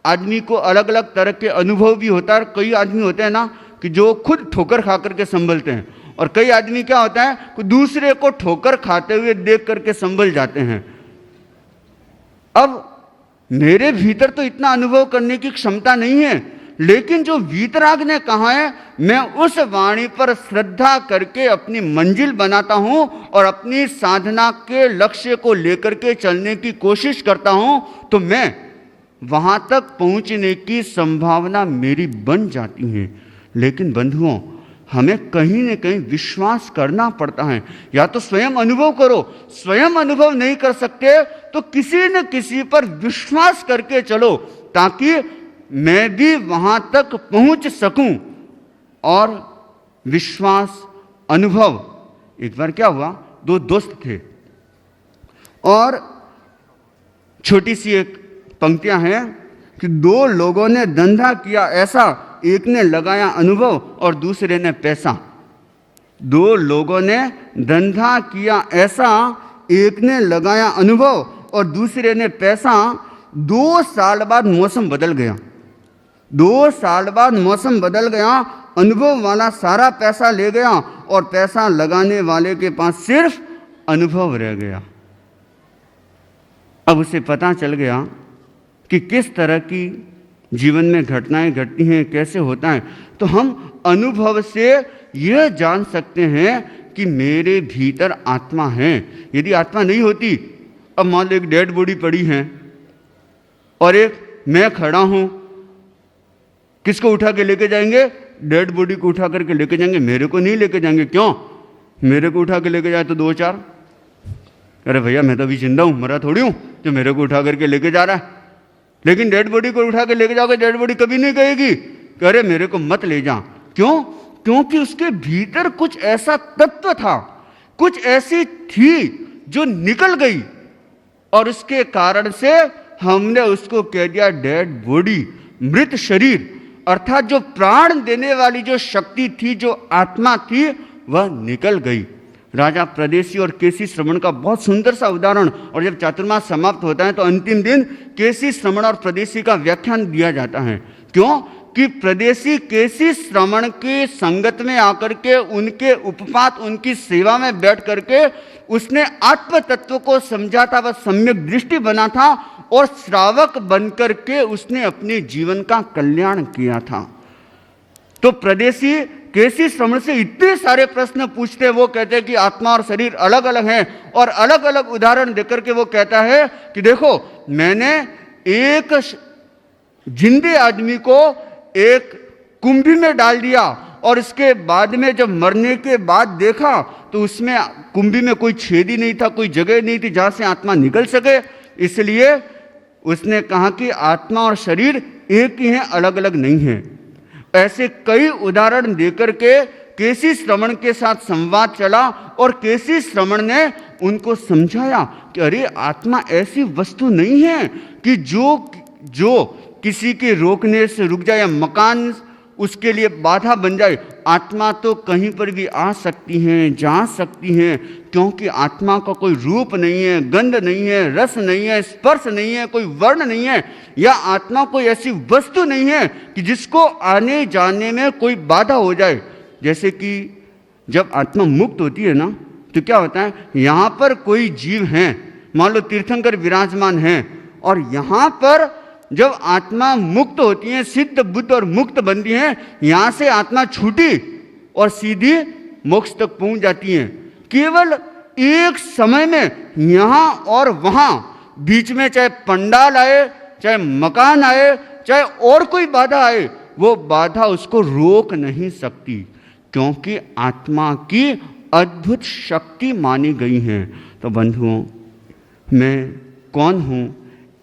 आदमी को अलग अलग तरह के अनुभव भी होता है। कई आदमी होते हैं ना कि जो खुद ठोकर खा करके संभलते हैं, और कई आदमी क्या होता है कि दूसरे को ठोकर खाते हुए देख करके संभल जाते हैं। अब मेरे भीतर तो इतना अनुभव करने की क्षमता नहीं है, लेकिन जो वीतराग ने कहा है, मैं उस वाणी पर श्रद्धा करके अपनी मंजिल बनाता हूं और अपनी साधना के लक्ष्य को लेकर के चलने की कोशिश करता हूं, तो मैं वहां तक पहुंचने की संभावना मेरी बन जाती है। लेकिन बंधुओं, हमें कहीं न कहीं विश्वास करना पड़ता है। या तो स्वयं अनुभव करो, स्वयं अनुभव नहीं कर सकते तो किसी न किसी पर विश्वास करके चलो, ताकि मैं भी वहां तक पहुंच सकूं। और विश्वास, अनुभव, एक बार क्या हुआ, 2 दोस्त थे, और छोटी सी एक पंक्तियां हैं कि 2 लोगों ने धंधा किया ऐसा, एक ने लगाया अनुभव और दूसरे ने पैसा। 2 लोगों ने धंधा किया ऐसा, एक ने लगाया अनुभव और दूसरे ने पैसा। 2 साल बाद मौसम बदल गया। 2 साल बाद मौसम बदल गया, अनुभव वाला सारा पैसा ले गया और पैसा लगाने वाले के पास सिर्फ अनुभव रह गया। अब उसे पता चल गया कि किस तरह की जीवन में घटनाएं घटती हैं, कैसे होता है। तो हम अनुभव से यह जान सकते हैं कि मेरे भीतर आत्मा है। यदि आत्मा नहीं होती, अब मान लो एक डेड बॉडी पड़ी है और एक मैं खड़ा हूं, किसको उठा के लेके जाएंगे? डेड बॉडी को उठा करके लेके जाएंगे, मेरे को नहीं लेके जाएंगे। क्यों? मेरे को उठा के लेके जाए तो 2-4, अरे भैया मैं तो अभी जिंदा हूं, मरा थोड़ी हूं जो मेरे को उठा करके लेके जा रहा है। लेकिन डेड बॉडी को उठा के लेके जाओगे, डेड बॉडी कभी नहीं कहेगी कि अरे मेरे को मत ले जा। क्यों? क्योंकि उसके भीतर कुछ ऐसा तत्व था, कुछ ऐसी थी जो निकल गई, और उसके कारण से हमने उसको कह दिया डेड बॉडी, मृत शरीर। अर्थात जो प्राण देने वाली जो शक्ति थी, जो आत्मा थी, वह निकल गई। राजा प्रदेशी और केसी श्रवण का बहुत सुंदर सा उदाहरण। और जब चातुर्मास समाप्त होता है तो अंतिम दिन केसी श्रवण और प्रदेशी का व्याख्यान दिया जाता है। क्यों? कि प्रदेशी केसी श्रवण के संगत में आकर के, उनके उपपात, उनकी सेवा में बैठ करके उसने आत्म तत्व को समझा था, वह सम्यक दृष्टि बना था, और श्रावक बनकर के उसने अपने जीवन का कल्याण किया था। तो प्रदेशी केसी श्रवण से इतने सारे प्रश्न पूछते हैं, वो कहते हैं कि आत्मा और शरीर अलग अलग हैं, और अलग अलग उदाहरण देकर के वो कहता है कि देखो, मैंने एक जिंदे आदमी को एक कुंभी में डाल दिया, और इसके बाद में जब मरने के बाद देखा तो उसमें कुंभी में कोई छेद ही नहीं था, कोई जगह नहीं थी जहां से आत्मा निकल सके। इसलिए उसने कहा कि आत्मा और शरीर एक ही हैं, अलग अलग नहीं हैं। ऐसे कई उदाहरण देकर के केसी श्रवण के साथ संवाद चला और केसी श्रवण ने उनको समझाया कि अरे आत्मा ऐसी वस्तु नहीं है कि जो किसी के रोकने से रुक जाए या मकान उसके लिए बाधा बन जाए। आत्मा तो कहीं पर भी आ सकती हैं, जा सकती हैं, क्योंकि आत्मा का कोई रूप नहीं है, गंध नहीं है, रस नहीं है, स्पर्श नहीं है, कोई वर्ण नहीं है, या आत्मा कोई ऐसी वस्तु नहीं है कि जिसको आने जाने में कोई बाधा हो जाए। जैसे कि जब आत्मा मुक्त होती है ना, तो क्या होता है, यहाँ पर कोई जीव हैं, मान लो तीर्थंकर विराजमान हैं, और यहाँ पर जब आत्मा मुक्त होती है, सिद्ध बुद्ध और मुक्त बनती है, यहाँ से आत्मा छूटी और सीधी मोक्ष तक पहुँच जाती है। केवल एक समय में यहाँ और वहाँ, बीच में चाहे पंडाल आए, चाहे मकान आए, चाहे और कोई बाधा आए, वो बाधा उसको रोक नहीं सकती, क्योंकि आत्मा की अद्भुत शक्ति मानी गई है। तो बंधुओं, मैं कौन हूँ?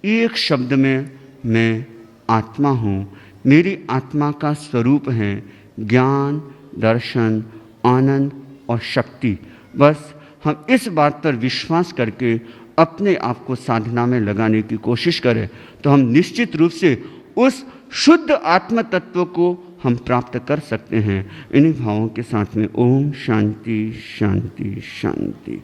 एक शब्द में मैं आत्मा हूँ। मेरी आत्मा का स्वरूप है ज्ञान, दर्शन, आनंद और शक्ति। बस हम इस बात पर विश्वास करके अपने आप को साधना में लगाने की कोशिश करें, तो हम निश्चित रूप से उस शुद्ध आत्म तत्व को हम प्राप्त कर सकते हैं। इन्हीं भावों के साथ में ओम शांति शांति शांति।